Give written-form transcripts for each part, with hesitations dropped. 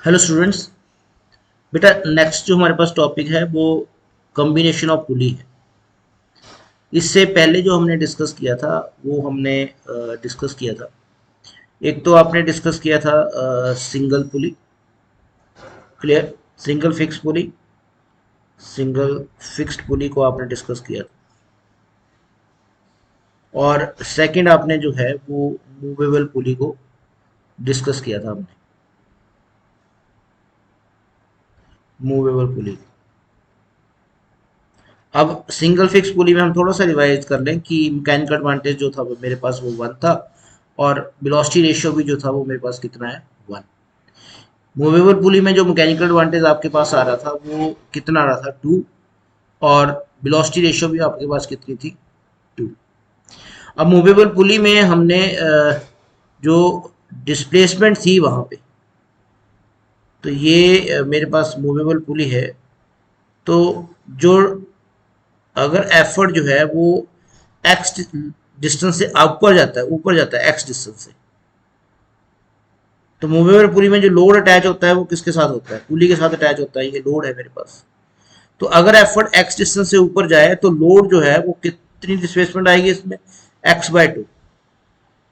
Hello students. बेटा next जो हमारे पास टॉपिक है वो कॉम्बिनेशन ऑफ पुली है। इससे पहले जो हमने डिस्कस किया था वो हमने डिस्कस किया था, एक तो आपने डिस्कस किया था सिंगल पुली। क्लियर? सिंगल फिक्स पुली, सिंगल फिक्स्ड पुली को आपने डिस्कस किया था। और सेकंड आपने जो है वो मूवेबल पुली को डिस्कस किया था हमने, मूवेबल पुली। अब सिंगल फिक्स पुली में हम थोड़ा सा रिवाइज कर लें कि मैकेनिकल एडवांटेज जो था वो मेरे पास वो 1 था, और वेलोसिटी रेशियो भी जो था वो मेरे पास कितना है, 1। मूवेबल पुली में जो मैकेनिकल एडवांटेज आपके पास आ रहा था वो कितना आ रहा था, 2। और वेलोसिटी रेशियो भी आपके पास कितनी थी, 2। अब मूवेबल पुली में हमने जो डिस्प्लेसमेंट थी वहां पे, तो ये मेरे पास मूवेबल पुली है। तो जो अगर एफर्ट जो है वो एक्स डिस्टेंस से ऊपर जाता है एक्स डिस्टेंस से, तो मूवेबल पुली में जो लोड अटैच होता है वो किसके साथ होता है, पुली के साथ अटैच होता है। ये लोड है मेरे पास। तो अगर एफर्ट एक्स डिस्टेंस से ऊपर जाए तो लोड जो है वो कितनी डिस्प्लेसमेंट आएगी इसमें, x/2।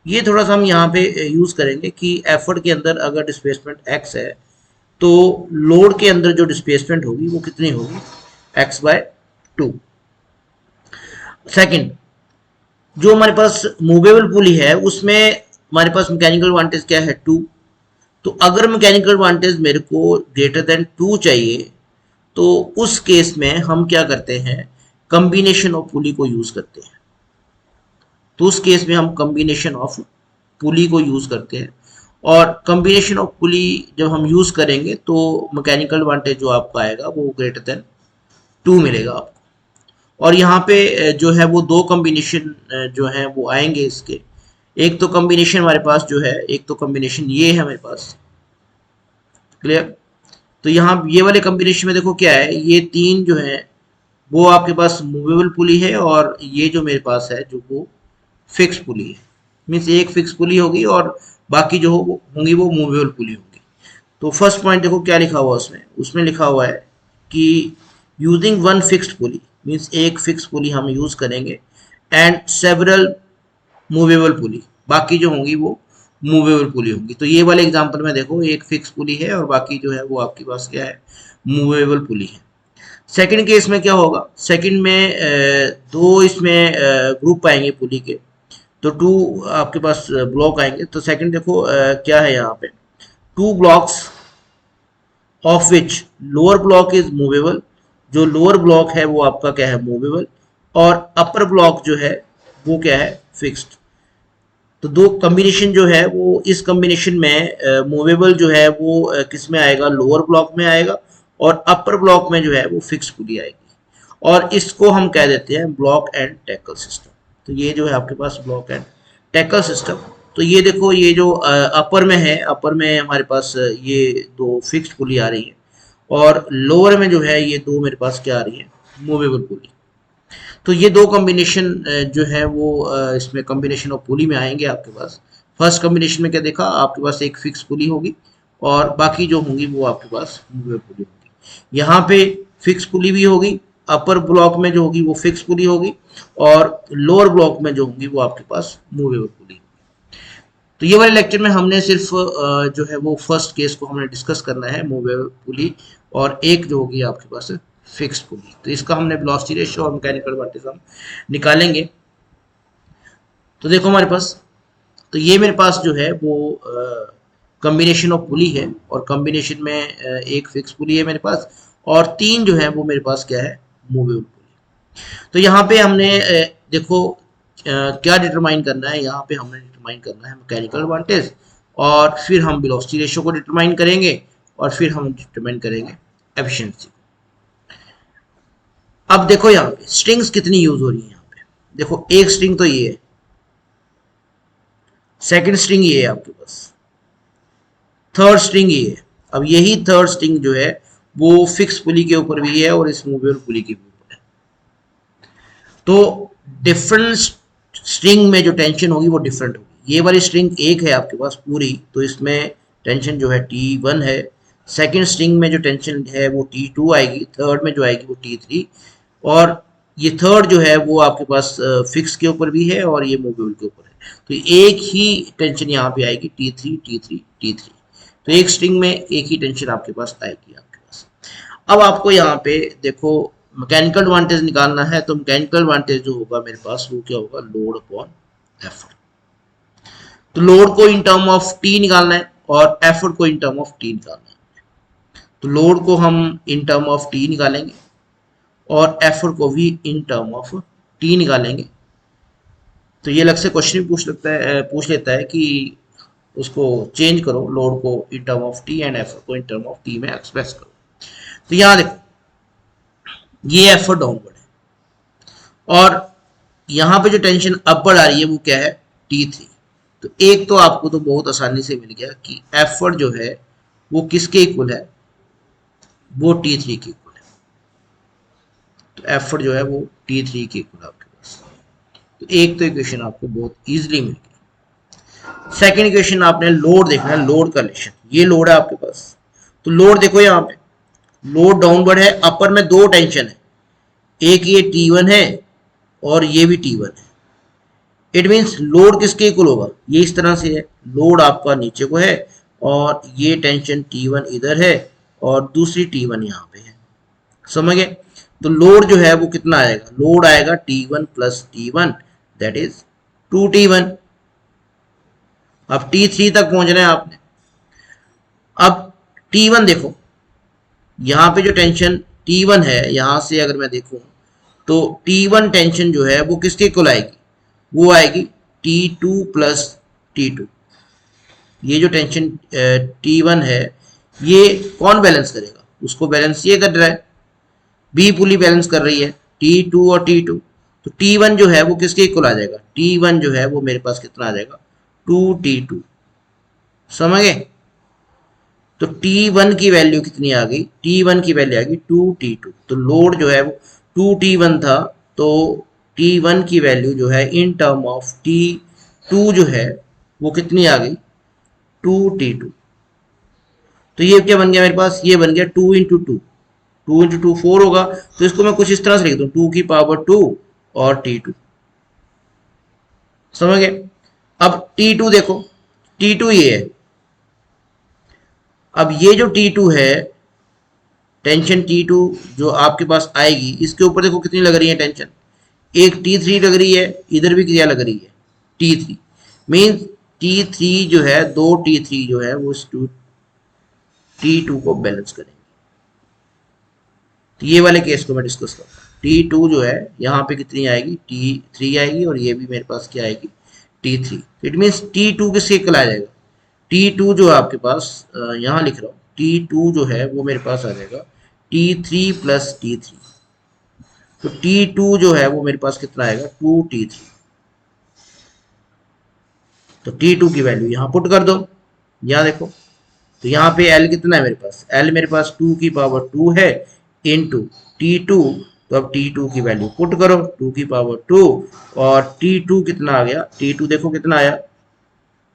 ये थोड़ा सा हम यहाँ पे यूज करेंगे कि एफर्ट के अंदर अगर डिस्प्लेसमेंट x है तो लोड के अंदर जो डिस्प्लेसमेंट होगी वो कितनी होगी, x/2। सेकंड, जो हमारे पास मूवेबल पुली है उसमें हमारे पास मैकेनिकल एडवांटेज क्या है, 2। तो अगर मैकेनिकल एडवांटेज मेरे को ग्रेटर देन 2 चाहिए तो उस केस में हम क्या करते हैं, कॉम्बिनेशन ऑफ पुली को यूज करते हैं। तो उस केस में हम कॉम्बिनेशन ऑफ पुली को यूज करते हैं, और कॉम्बिनेशन ऑफ पुली जब हम यूज करेंगे तो मैकेनिकल एडवांटेज जो आपका आएगा वो ग्रेटर देन 2 मिलेगा आपको। और यहाँ पे जो है वो दो कॉम्बिनेशन जो है वो आएंगे इसके। एक तो कॉम्बिनेशन हमारे पास जो है, एक तो कॉम्बिनेशन ये है हमारे पास। क्लियर? तो यहाँ ये वाले कॉम्बिनेशन में देखो क्या है, ये 3 जो है वो आपके पास मूवेबल पुली है, और ये जो मेरे पास है जो वो फिक्स पुली है। मीन्स एक फिक्स पुली होगी और बाकी जो होंगी वो मूवेबल पुली होंगी। तो फर्स्ट पॉइंट देखो क्या लिखा हुआ उसमें, लिखा हुआ है कि using one fixed pulley, means एक फिक्स पुली हम यूज करेंगे, एंड सेवरल मूवेबल पुली, बाकी जो होंगी वो मूवेबल पुली होंगी। तो ये वाले एग्जांपल में देखो एक फिक्स पुली है और बाकी जो है वो आपके पास क्या है, मूवेबल पुली है। सेकंड केस में क्या होगा, सेकंड में दो इसमें ग्रुप आएंगे पुली के, तो 2 आपके पास ब्लॉक आएंगे। तो सेकंड देखो क्या है यहाँ पे, 2 blocks of which lower block is movable. जो लोअर ब्लॉक है वो आपका क्या है, मूवेबल, और अपर ब्लॉक जो है वो क्या है, फिक्स्ड। तो दो कॉम्बिनेशन जो है वो इस कॉम्बिनेशन में मूवेबल जो है वो किस में आएगा, लोअर ब्लॉक में आएगा, और अपर ब्लॉक में जो है वो फिक्स पुली आएगी। और इसको हम कह देते हैं ब्लॉक एंड टैकल सिस्टम। तो ये जो है आपके पास ब्लॉक एंड टैकल सिस्टम। तो ये देखो ये जो अपर में है, अपर में हमारे पास ये दो फिक्स्ड पुली आ रही है, और लोअर में जो है ये दो मेरे पास क्या आ रही है, मूवेबल पुली। तो ये दो कॉम्बिनेशन जो है वो इसमें कॉम्बिनेशन ऑफ पुली में आएंगे आपके पास। फर्स्ट कॉम्बिनेशन में क्या देखा, आपके पास एक फिक्स पुली होगी और बाकी जो होंगी वो आपके पास मूवेबल पुली होगी। यहाँ पे फिक्स पुली भी होगी, अपर ब्लॉक में जो होगी वो फिक्स पुली होगी, और लोअर ब्लॉक में जो होगी वो आपके पास मूवेबल पुली। तो ये वाले लेक्चर में हमने सिर्फ जो है वो फर्स्ट केस को हमने डिस्कस करना है, मूवेबल पुली, और एक जो होगी आपके पास फिक्स पुली। तो इसका हमने वेलोसिटी रेशियो और मैकेनिकल एडवांटेज हम निकालेंगे। तो देखो हमारे पास, तो ये मेरे पास जो है वो कॉम्बिनेशन ऑफ पुली है, और कॉम्बिनेशन में एक फिक्स पुली है मेरे पास, और 3 जो है वो मेरे पास क्या है, मूवेबल पुली। तो यहाँ पे हमने देखो क्या डिटरमाइन करना है, यहाँ पे हमने डिटरमाइन करना है मैकेनिकल एडवांटेज, और फिर हम वेलोसिटी रेशियो को डिटरमाइन करेंगे, और फिर हम डिटरमाइन करेंगे एफिशिएंसी। अब देखो यहाँ पे स्ट्रिंग्स कितनी यूज हो रही है, यहाँ पे देखो एक स्ट्रिंग तो ये है, सेकंड स्ट्रिंग ये है आपके पास, थर्ड स्ट्रिंग ये है। अब यही थर्ड स्ट्रिंग जो है वो फिक्स पुली के ऊपर भी है और इस मूवेबल पुली के ऊपर है। तो डिफरेंट स्ट्रिंग में जो टेंशन होगी वो डिफरेंट होगी। ये वाली स्ट्रिंग एक है आपके पास पूरी, तो इसमें टेंशन जो है T1 है, सेकंड स्ट्रिंग में जो टेंशन है वो T2 आएगी, थर्ड में जो आएगी वो T3, और ये थर्ड जो है वो आपके पास फिक्स के ऊपर भी है और ये मूवेबल के ऊपर है। तो एक ही टेंशन यहाँ पे आएगी T3 T3 T3। तो एक स्ट्रिंग में एक ही टेंशन आपके पास आएगी आपके पास। अब आपको यहाँ पे देखो मैकेनिकल एडवांटेज निकालना है, तो मैकेनिकल एडवांटेज जो होगा मेरे पास वो क्या होगा, लोड अपॉन एफर्ट। तो लोड को इन टर्म ऑफ टी निकालना है और एफर्ट को इन टर्म ऑफ टी निकालना है। तो लोड को हम इन टर्म ऑफ टी निकालेंगे और एफर्ट को भी इन टर्म ऑफ टी निकालेंगे। तो ये अलग से क्वेश्चन भी पूछ लेता है कि उसको चेंज करो, लोड को in term of T and effort को इन टर्म ऑफ टी में एक्सप्रेस करो। तो यहाँ देखो ये एफर्ट डाउनवर्ड है और यहाँ पे जो टेंशन अपवर्ड आ रही है वो क्या है, T3। तो एक तो आपको तो बहुत आसानी से मिल गया कि एफर्ट जो है वो किसके इक्वल है, वो T3 के इक्वल है। तो एफर्ट जो है वो T3 के इक्वल है आपके पास। तो एक तो इक्वेशन आपको बहुत इजीली मिल गई। सेकेंड इक्वेशन आपने लोड देखना है, लोड का रिलेशन। ये लोड है आपके पास, तो लोड देखो यहाँ पे लोड डाउनवर्ड है, अपर में दो टेंशन है, एक ये T1 है और ये भी T1 है। इट मीन्स लोड किसके इक्वल होगा, ये इस तरह से है, लोड आपका नीचे को है और ये टेंशन T1 इधर है और दूसरी T1 यहाँ पे है, समझ गए। तो लोड जो है वो कितना आएगा, लोड आएगा T1 plus T1 that is 2T1। अब T3 तक पहुंचना है आपने। अब T1 देखो, यहाँ पे जो टेंशन T1 है, यहां से अगर मैं देखूं तो T1 टेंशन जो है वो किसके इक्वल आएगी, वो आएगी T2 प्लस T2। ये जो टेंशन T1 है ये कौन बैलेंस करेगा, उसको बैलेंस ये कर रहा है, बी पुली बैलेंस कर रही है T2 और T2। तो T1 जो है वो किसके इक्वल आ जाएगा, T1 जो है वो मेरे पास कितना आ जाएगा, 2T2, समझ गए। तो T1 की वैल्यू कितनी आ गई, T1 की वैल्यू आ गई 2T2। तो लोड जो है वो 2T1 था, तो T1 की वैल्यू जो है इन टर्म ऑफ T2 जो है वो कितनी आ गई, 2T2। तो ये क्या बन गया मेरे पास, ये बन गया 2 इंटू 2 4 होगा। तो इसको मैं कुछ इस तरह से लिख दूं, 2 की पावर 2 और T2, समझ गए। अब T2 देखो, T2 ये है। अब ये जो T2 है, टेंशन T2 जो आपके पास आएगी, इसके ऊपर देखो कितनी लग रही है टेंशन, एक T3 लग रही है, इधर भी क्या लग रही है, T3। मीन्स T3 जो है, दो T3 जो है वो T2 को बैलेंस करेंगे। तो ये वाले केस को मैं डिस्कस करता हूँ। T2 जो है यहाँ पे कितनी आएगी, T3 आएगी और ये भी मेरे पास क्या आएगी, T3। इट मीन्स T2 किसके इक्वल आ जाएगा, T2 जो है आपके पास यहाँ लिख रहा हूँ, T2 जो है वो मेरे पास आ जाएगा T3 प्लस T3। तो T2 जो है वो मेरे पास कितना आएगा, 2T3। तो T2 की वैल्यू यहाँ पुट कर दो, यहाँ देखो। तो यहाँ पे L कितना है मेरे पास, L मेरे पास 2 की पावर 2 है इनटू T2। तो अब T2 की वैल्यू पुट करो, 2 की पावर 2 और T2 कितना आ गया, T2 देखो कितना आया,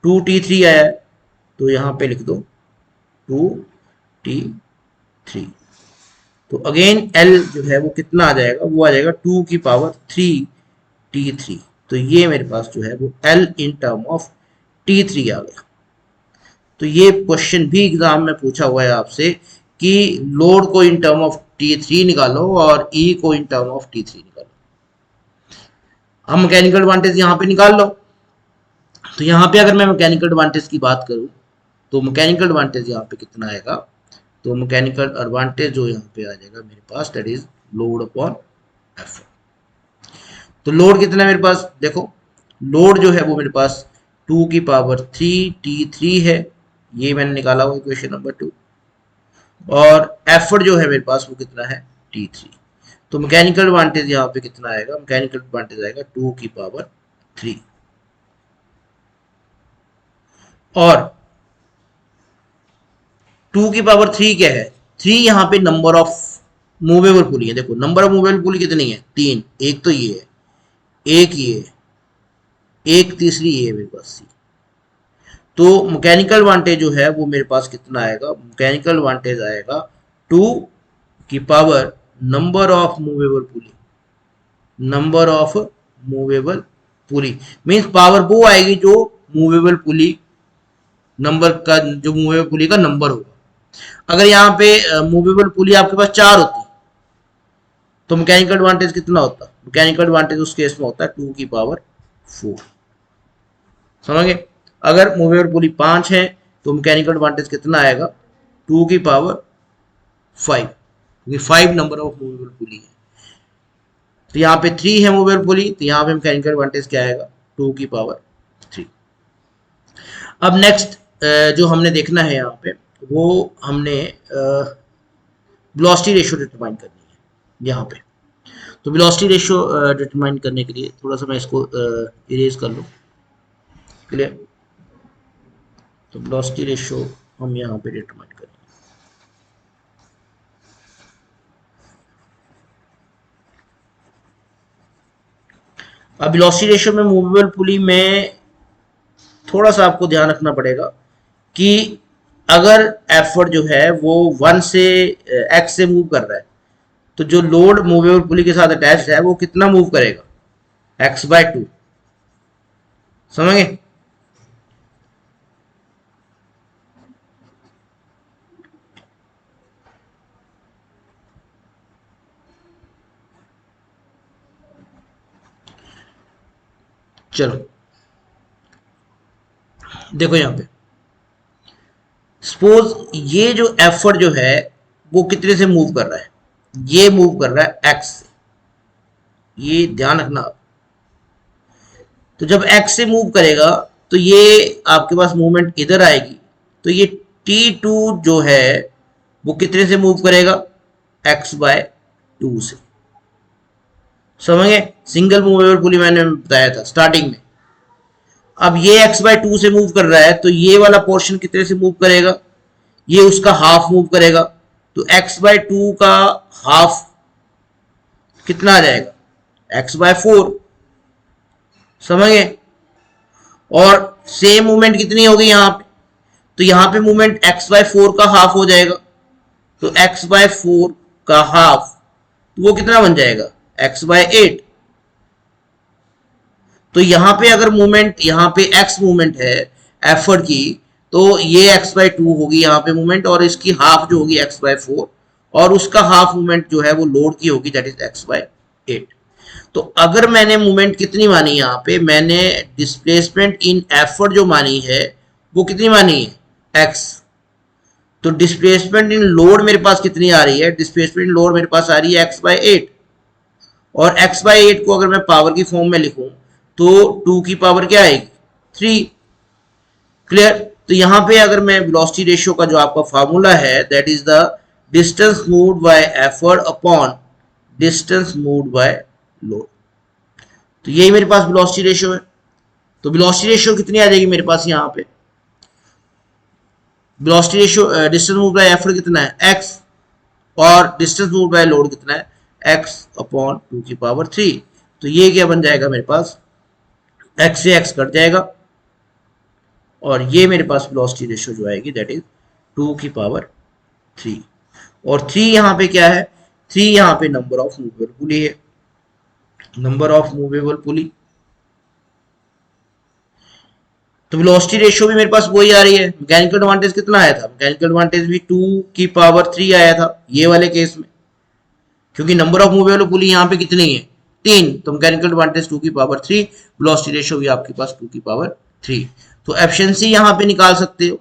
2T3 आया है। तो यहाँ पे लिख दो 2T3। तो अगेन L जो है वो कितना आ जाएगा, वो आ जाएगा 2 की पावर 3T3। तो ये मेरे पास जो है वो L in term of T3 आ गया। तो ये क्वेश्चन भी एग्जाम में पूछा हुआ है आपसे कि लोड को इन टर्म ऑफ T3 निकालो और E को इन टर्म ऑफ T3 निकालो। हम मैकेनिकल एडवांटेज यहाँ पे निकाल लो। तो यहाँ पे अगर मैं मैकेनिकल एडवांटेज की बात करूँ तो मैकेनिकल एडवांटेज यहाँ पे कितना आएगा, तो मैकेनिकल एडवांटेज जो यहाँ पे आ जाएगा मेरे पास that is load upon effort. तो लोड कितना है मेरे पास, देखो लोड जो है वो मेरे पास 2 की पावर 3T3 है, ये मैंने निकाला हुआ इक्वेशन नंबर 2। और एफर्ट जो है मेरे पास वो कितना है, T3। तो मैकेनिकल एडवांटेज यहाँ पे कितना आएगा, मैकेनिकल एडवांटेज आएगा 2 की पावर 3। और 2 की पावर 3 क्या है, 3 यहाँ पे नंबर ऑफ मूवेबल पुली है। देखो नंबर ऑफ मूवेबल पुली कितनी है, 3। एक तो ये है, एक ये, एक तीसरी ये मेरे पास सी। तो मैकेनिकल एडवांटेज जो है वो मेरे पास कितना आएगा, मैकेनिकल एडवांटेज आएगा 2 की power number of movable pulley, number of movable pulley means power वो आएगी जो मूवेबल पुली नंबर का, जो मूवेबल पुली का नंबर होगा। अगर यहाँ पे मूवेबल पुली आपके पास 4 होती तो मैकेनिकल एडवांटेज कितना होता, मैकेनिकल एडवांटेज उस केस में होता है 2 की पावर 4, समझ गए। अगर मूवेबल पुली 5 है तो मैकेनिकल एडवांटेज कितना आएगा, 2 की पावर 5, क्योंकि 5 नंबर ऑफ मूवेबल पुली है। तो यहाँ पे 3 है मूवेबल पुली, तो यहाँ पे मैकेनिकल एडवांटेज क्या आएगा, 2 की पावर 3। अब नेक्स्ट जो हमने देखना है यहाँ पे, वो हमने वेलोसिटी रेशियो डिटरमाइन करनी है यहाँ पे। तो वेलोसिटी रेशियो डिटरमाइन करने के लिए थोड़ा सा मैं इसको इरेज कर लूँ, क्लियर। तो वेलोसिटी रेशियो हम यहाँ पे डिटरमाइन करेंगे। अब वेलोसिटी रेशियो में मूवेबल पुली में थोड़ा सा आपको ध्यान रखना पड़ेगा कि अगर एफर्ट जो है वो 1 से x से मूव कर रहा है, तो जो लोड मूवेबल पुली के साथ अटैच्ड है वो कितना मूव करेगा, x/2, समझ गए। चलो देखो यहाँ पे सपोज ये जो एफर्ट जो है वो कितने से मूव कर रहा है, ये मूव कर रहा है x से, ये ध्यान रखना आप। तो जब x से मूव करेगा तो ये आपके पास मूवमेंट इधर आएगी, तो ये t2 जो है वो कितने से मूव करेगा, x/2 से, समझ गए। सिंगल मूवेबल पुली मैंने बताया था स्टार्टिंग में। अब ये x/2 से मूव कर रहा है, तो ये वाला पोर्शन कितने से मूव करेगा, ये उसका हाफ मूव करेगा, तो x/2 का हाफ कितना आ जाएगा, x/4, समझ गए। और सेम मूवमेंट कितनी होगी यहाँ पे, तो यहाँ पे मूवमेंट x/4 का हाफ हो जाएगा, तो x/4 का हाफ, तो वो कितना बन जाएगा, x/8। तो यहाँ पे अगर मूवमेंट, यहाँ पे x मूवमेंट है एफर्ट की, तो ये x/2 होगी यहाँ पे मूवमेंट, और इसकी हाफ जो होगी x/4, और उसका हाफ मूवमेंट जो है वो लोड की होगी, दैट इज x/8। तो अगर मैंने मूवमेंट कितनी मानी यहाँ पे, मैंने डिस्प्लेसमेंट इन एफर्ट जो मानी है वो कितनी मानी है, x। तो डिस्प्लेसमेंट इन लोड मेरे पास कितनी आ रही है, डिस्प्लेसमेंट इन लोड मेरे पास आ रही है x/8, और x/8 को अगर मैं पावर की फॉर्म में लिखूं तो 2 की पावर क्या आएगी, 3, क्लियर। तो यहाँ पे अगर मैं वेलोसिटी रेशियो का जो आपका फार्मूला है, that is the distance moved by effort upon distance moved by load. तो यही मेरे पास वेलोसिटी रेशियो है। तो वेलोसिटी रेशियो कितनी आ जाएगी मेरे पास यहाँ पे, velocity ratio distance moved by effort कितना है, x, और डिस्टेंस मूव्ड बाय लोड कितना है, x/2 की पावर 3। तो ये क्या बन जाएगा मेरे पास, x से x कट जाएगा, और ये मेरे पास वेलोसिटी रेशियो जो आएगी दैट इज 2 की पावर 3। और 3 यहाँ पे क्या है, 3 यहाँ पे नंबर ऑफ मूवेबल पुली है, नंबर ऑफ मूवेबल पुली। तो वेलोसिटी रेशियो भी मेरे पास वही आ रही है। मैकेनिकल एडवांटेज कितना आया था, मैकेनिकल एडवांटेज भी 2 की पावर 3 आया था ये वाले केस में, क्योंकि नंबर ऑफ मूवेबल पुली यहाँ पे कितनी है, 3, तो मैकेनिकल एडवांटेज 2 की पावर 3, वेलोसिटी रेशियो भी आपके पास 2 की पावर 3। तो एफिशिएंसी यहाँ पे निकाल सकते हो।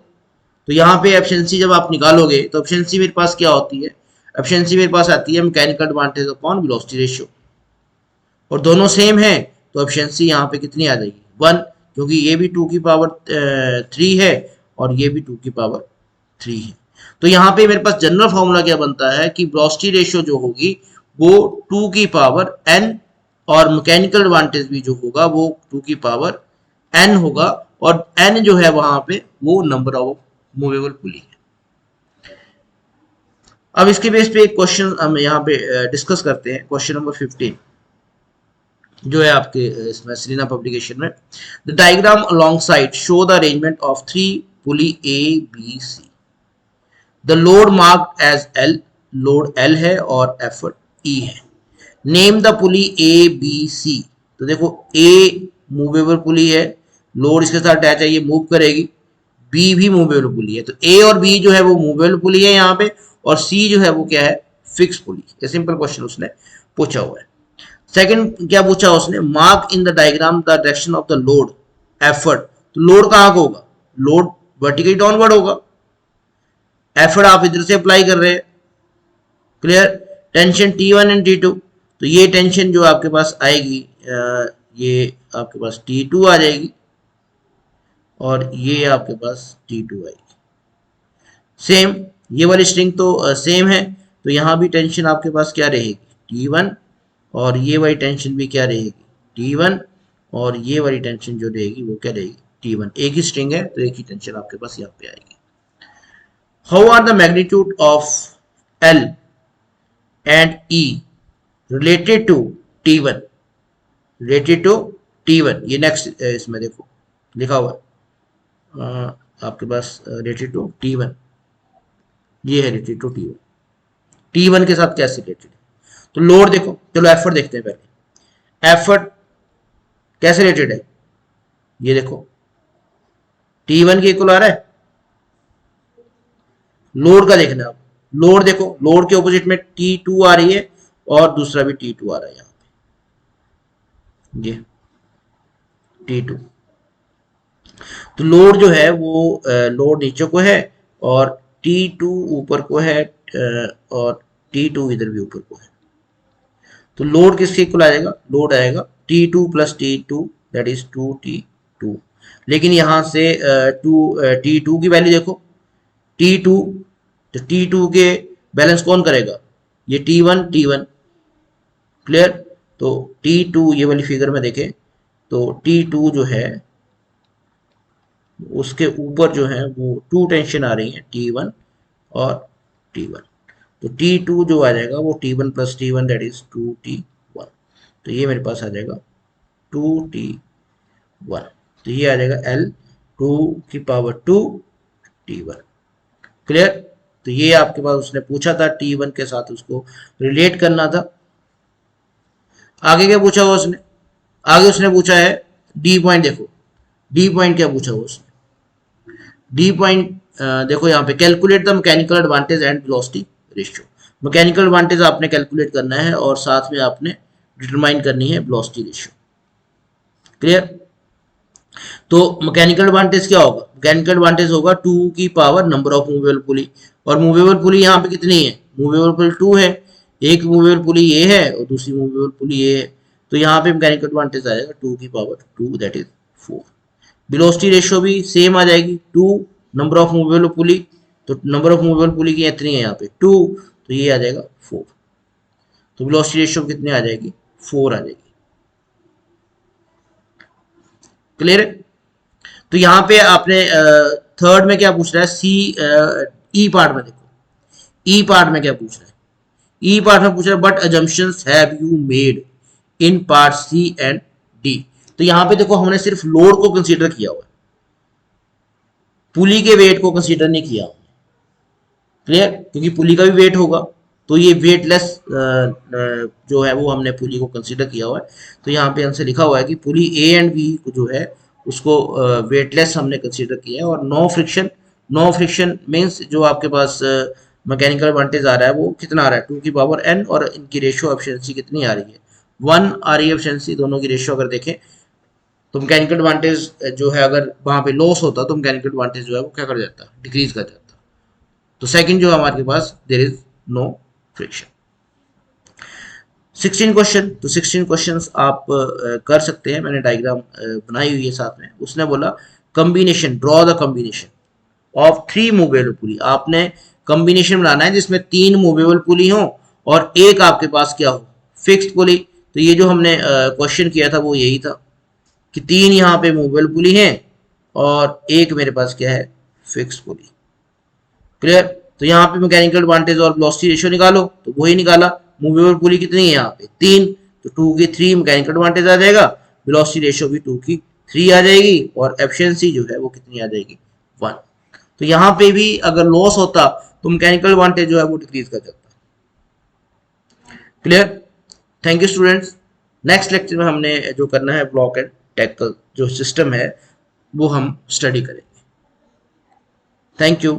तो यहाँ पे एफिशिएंसी जब आप निकालोगे तो एफिशिएंसी मेरे पास क्या होती है, एफिशिएंसी मेरे पास आती है mechanical advantage upon velocity ratio, और दोनों सेम है, तो एफिशिएंसी यहाँ पे कितनी आ जाएगी, 1, क्योंकि ये भी 2 की पावर 3 है और ये भी 2 की पावर 3 है। तो यहाँ पे मेरे पास जनरल फॉर्मूला क्या बनता है कि वेलोसिटी रेशियो जो होगी वो 2 की पावर n, और मैकेनिकल एडवांटेज भी जो होगा वो 2 की पावर n होगा, और n जो है वहां पे वो नंबर ऑफ मूवेबल पुली है। अब इसके बेस पे एक क्वेश्चन हम यहाँ पे डिस्कस करते हैं, क्वेश्चन नंबर 15। जो है आपके इसमें सेलिना पब्लिकेशन में। The diagram alongside show the arrangement of 3 pulley A B C. The load marked as L, load L है और एफर्ट ई है। Name the pulley A B C. तो देखो ए मूवेबल पुली है, load इसके साथ attach है, ये मूव करेगी। बी भी मूवेबल पुली है, तो ए और बी जो है वो मूवेबल पुली है यहाँ पे, और सी जो है वो क्या है, फिक्स पुली। ये सिंपल क्वेश्चन उसने पूछा हुआ है। सेकंड क्या पूछा उसने, mark in the diagram the direction of the load effort. तो लोड कहाँ को होगा, लोड वर्टिकली डाउनवर्ड होगा, एफर्ट आप इधर से अप्लाई कर रहे हैं। Clear. Tension T1 and T2, तो ये टेंशन जो आपके पास आएगी ये आपके पास T2 आ जाएगी, और ये आपके पास T2 आएगी। सेम ये वाली स्ट्रिंग तो सेम है, तो यहाँ भी टेंशन आपके पास क्या रहेगी, T1, और ये वाली टेंशन भी क्या रहेगी, T1, और ये वाली टेंशन जो रहेगी वो क्या रहेगी, T1। एक ही स्ट्रिंग है तो एक ही टेंशन आपके पास यहाँ पे आएगी। How are the magnitude of L and E related to T1, related to T1। ये नेक्स्ट इसमें देखो लिखा हुआ है आपके पास रिलेटेड टू T1, ये है रिलेटेड टू T1। T1 के साथ कैसे रिलेटेड है, तो लोड देखो, चलो एफर्ट देखते हैं पहले। एफर्ट कैसे रिलेटेड है, ये देखो T1 के इक्वल आ रहा है। लोड का देखना है, लोड देखो, लोड के ऑपोजिट में T2 आ रही है और दूसरा भी T2 आ रहा है यहाँ पे, ये T2। तो लोड जो है वो लोड नीचे को है और T2 ऊपर को है, और T2 इधर भी ऊपर को है। तो लोड किसके इक्वल आ जाएगा, लोड आएगा T2 plus T2 that is 2T2। लेकिन यहां से T2 की वैल्यू देखो, T2, तो T2 के बैलेंस कौन करेगा, ये T1। क्लियर। तो T2 ये वाली फिगर में देखें तो T2 जो है उसके ऊपर जो है वो 2 टेंशन आ रही है, T1 और T1। तो T2 जो आ जाएगा वो T1 plus T1 that is 2T1। तो ये मेरे पास आ जाएगा 2T1। तो ये आ जाएगा L2 की पावर 2T1। क्लियर। तो ये आपके पास उसने पूछा था, T1 के साथ उसको रिलेट करना था। आगे क्या पूछा हुआ उसने, आगे उसने पूछा है डी पॉइंट। देखो डी पॉइंट क्या पूछा हुआ उसने, डी पॉइंट देखो यहाँ पे calculate the mechanical advantage and velocity ratio. Mechanical advantage आपने कैलकुलेट करना है और साथ में आपने डिटरमाइन करनी है वेलोसिटी रेशियो। क्लियर। तो मैकेनिकल एडवांटेज क्या होगा, मैकेनिकल एडवांटेज होगा 2 की power number of movable pulley, और मूवेबल पुली यहाँ पे कितनी है, मूवेबल पुली 2 है। एक मूवेबल पुली ये है और दूसरी मूवेबल पुली ये है, तो यहाँ पे मैकेनिकल एडवांटेज आएगा 2 की power 2 that is 4। Velocity ratio भी सेम आ जाएगी, 2 नंबर ऑफ मूवेबल पुली, तो नंबर ऑफ मूवेबल पुली की इतनी है यहाँ पे 2, तो ये आ जाएगा 4। तो वेलोसिटी रेशियो कितनी आ जाएगी, 4 आ जाएगी। क्लियर है। तो यहाँ पे आपने थर्ड में क्या पूछ रहा है, सी ई पार्ट में देखो, ई पार्ट में क्या पूछ रहा है, ई पार्ट में पूछ रहा है but assumptions have you made in part C and D. तो यहाँ पे देखो हमने सिर्फ लोड को कंसीडर किया हुआ है, पुली के वेट को कंसीडर नहीं किया। क्लियर। क्योंकि पुली का भी वेट होगा, तो ये वेटलेस जो है वो हमने पुली को कंसीडर किया हुआ है। तो यहाँ पे आंसर लिखा हुआ है कि पुली ए एंड बी को जो है उसको वेटलेस हमने कंसीडर किया है। और no friction, no friction means जो आपके पास मैकेनिकल एडवांटेज आ रहा है वो कितना आ रहा है, 2 की पावर n, और इनकी रेशियो एफिशिएंसी कितनी आ रही है, 1 आ रही है एफिशिएंसी। दोनों की रेशियो अगर देखें तो मैकेनिकल एडवांटेज जो है अगर वहां पे लॉस होता तो मैकेनिकल एडवांटेज जो है वो क्या कर जाता, डिक्रीज कर जाता। तो सेकंड जो हमारे पास there is no friction. 16 question, तो 16 क्वेश्चंस आप कर सकते हैं, मैंने डायग्राम बनाई हुई है साथ में। उसने बोला combination, draw the combination of 3 movable pulley. आपने कॉम्बिनेशन बनाना है जिसमें 3 मूवेबल पुली हो और एक आपके पास क्या हो, फिक्स्ड पुली। तो ये जो हमने क्वेश्चन किया था वो यही था कि 3 यहाँ पे मूवेबल पुली हैं और एक मेरे पास क्या है, फिक्स्ड पुली। क्लियर। तो यहाँ पे मैकेनिकल एडवांटेज और वेलोसिटी रेशियो निकालो, तो वही निकाला। मूवेबल पुली कितनी है यहाँ पे, 3, तो 2 की 3 मैकेनिकल एडवांटेज आ जाएगा, वेलोसिटी रेशियो भी 2 की 3 आ जाएगी, और एफिशिएंसी जो है वो कितनी आ जाएगी 1। तो यहाँ पे भी अगर लॉस होता तो मैकेनिकल एडवांटेज जो है वो डिक्रीज कर जाता। Clear? Thank you students. Next lecture में हमने जो करना है ब्लॉक एंड टैकल जो सिस्टम है वो हम स्टडी करेंगे। Thank you.